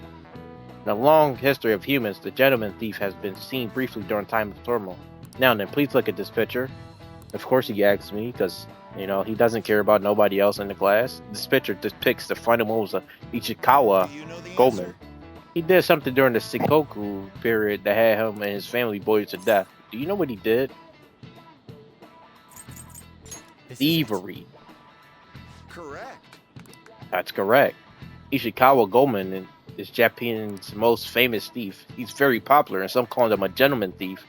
In a long history of humans, the Gentleman Thief has been seen briefly during time of turmoil. Now then, please look at this picture. Of course he asks me, because, you know, he doesn't care about nobody else in the class. This picture depicts the final moves of Ichikawa Gomen. He did something during the Sengoku period that had him and his family boiled to death. Do you know what he did? Thievery. Correct. That's correct. Ishikawa Gomen is Japan's most famous thief. He's very popular, and some call him a gentleman thief.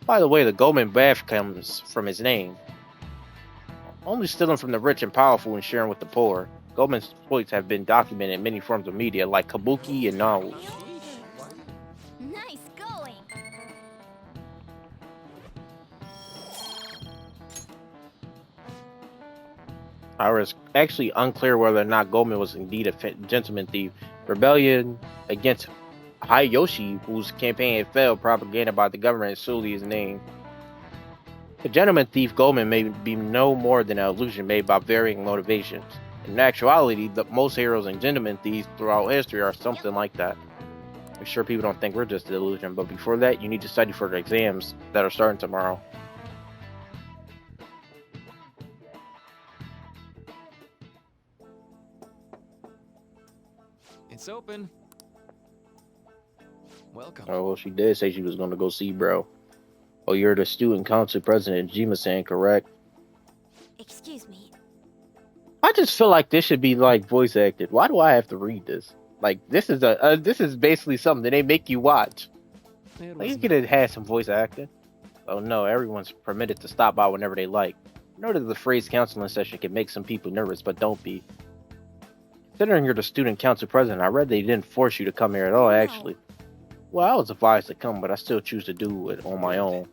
By the way, the Gomen bath comes from his name. Only stealing from the rich and powerful and sharing with the poor. Gomen's exploits have been documented in many forms of media, like kabuki and novels. Nice going. I was actually unclear whether or not Gomen was indeed a gentleman thief. Rebellion against Hideyoshi, whose campaign had failed, propaganda by the government solely his name. The gentleman thief Gomen may be no more than an illusion made by varying motivations. In actuality, most heroes and gentleman thieves throughout history are something like that. I'm sure people don't think we're just an illusion, but before that, you need to study for the exams that are starting tomorrow. It's open. Welcome. Oh, well, she did say she was going to go see bro. Oh, you're the student council president, Jima-san, correct? Excuse me. I just feel like this should be like voice acted. Why do I have to read this? Like, this is basically something that they make you watch. Like, you could have had some voice acting. Oh no, everyone's permitted to stop by whenever they like. I know that the phrase counseling session can make some people nervous, but don't be. Considering you're the student council president, I read they didn't force you to come here at all, actually. Well, I was advised to come, but I still choose to do it on my own.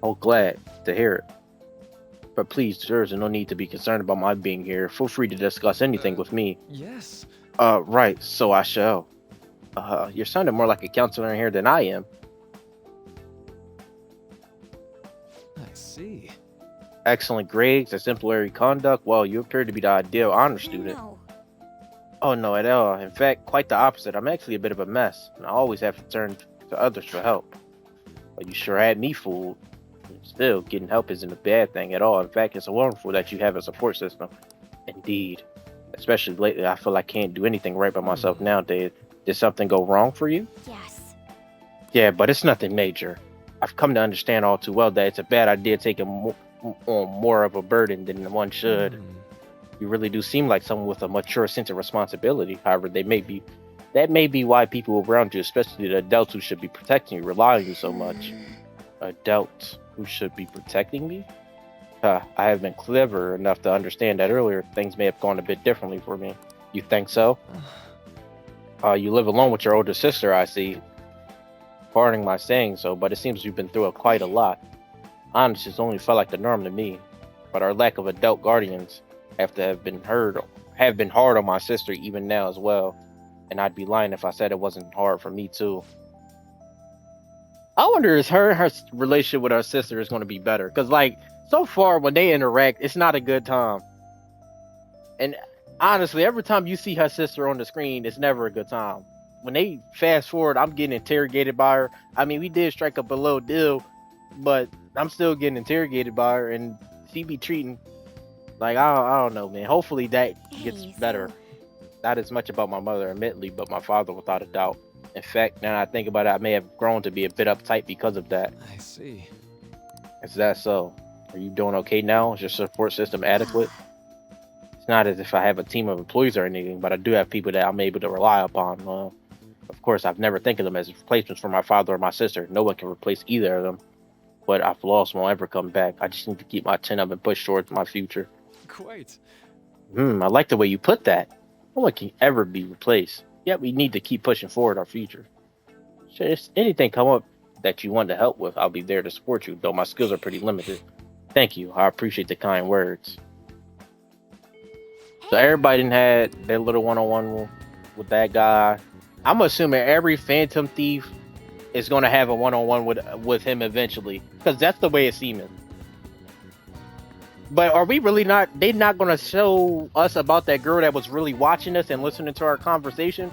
Oh, glad to hear it. But please, there's no need to be concerned about my being here. Feel free to discuss anything with me. Yes. Right, so I shall. You're sounding more like a counselor in here than I am. I see. Excellent grades, exemplary conduct. Well, you appear to be the ideal honor student. No. Oh, no, at all. In fact, quite the opposite. I'm actually a bit of a mess, and I always have to turn to others for help. But you sure had me fooled. Still, getting help isn't a bad thing at all. In fact, it's wonderful that you have a support system. Indeed. Especially lately, I feel I can't do anything right by myself nowadays. Did something go wrong for you? Yes. Yeah, but it's nothing major. I've come to understand all too well that it's a bad idea taking on more of a burden than one should. You really do seem like someone with a mature sense of responsibility. However, that may be why people around you, especially the adults who should be protecting you, rely on you so much. Adults who should be protecting me? I have been clever enough to understand that earlier things may have gone a bit differently for me. You think so? You live alone with your older sister, I see. Pardoning my saying so, but it seems you've been through quite a lot. Honestly, it's only felt like the norm to me. But our lack of adult guardians have been hard on my sister even now as well. And I'd be lying if I said it wasn't hard for me too. I wonder if her relationship with her sister is going to be better. Because, like, so far when they interact, it's not a good time. And honestly, every time you see her sister on the screen, it's never a good time. When they fast forward, I'm getting interrogated by her. I mean, we did strike up a little deal, but I'm still getting interrogated by her, and she be treating like I don't know, man. Hopefully that gets better. Not as much about my mother, admittedly, but my father, without a doubt. In fact, now that I think about it, I may have grown to be a bit uptight because of that. I see. Is that so? Are you doing okay now? Is your support system adequate? It's not as if I have a team of employees or anything, but I do have people that I'm able to rely upon. Of course, I've never think of them as replacements for my father or my sister. No one can replace either of them. What I've lost won't ever come back. I just need to keep my chin up and push towards my future. Quite. I like the way you put that. No one can ever be replaced. Yet we need to keep pushing forward our future. Should anything come up that you want to help with, I'll be there to support you, though my skills are pretty limited. Thank you. I appreciate the kind words. So everybody didn't have their little one-on-one with that guy. I'm assuming every Phantom Thief is going to have a one-on-one with him eventually, because that's the way it's seeming. But are we really not? They're not going to show us about that girl that was really watching us and listening to our conversation.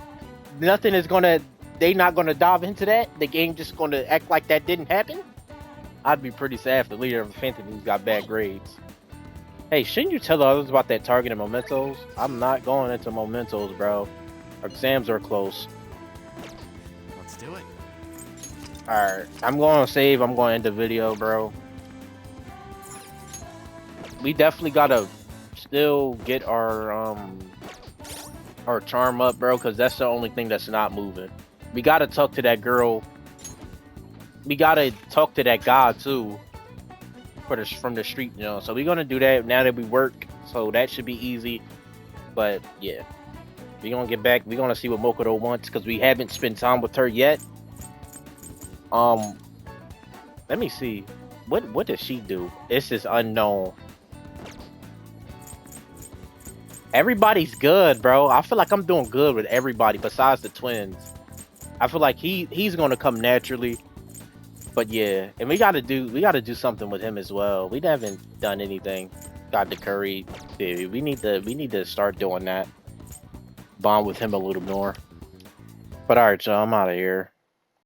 Nothing is going to. They're not going to dive into that. The game just going to act like that didn't happen. I'd be pretty sad if the leader of the Phantom Thieves got bad grades. Hey, shouldn't you tell others about that target and mementos? I'm not going into mementos, bro. Our exams are close. Let's do it. Alright, I'm going to save. I'm going to end the video, bro. We definitely got to still get our charm up, bro, because that's the only thing that's not moving. We got to talk to that girl. We got to talk to that guy, too. From the street, you know. So we're gonna do that now that we work, so that should be easy. But yeah, we're gonna get back. We're gonna see what Mokoto wants, because we haven't spent time with her yet. Let me see, what does she do? This is unknown. Everybody's good, bro. I feel like I'm doing good with everybody besides the twins. I feel like he's gonna come naturally. But yeah, and we gotta do something with him as well. We haven't done anything. Got the Curry. Yeah, we need to start doing that. Bond with him a little more. But alright, y'all, I'm out of here.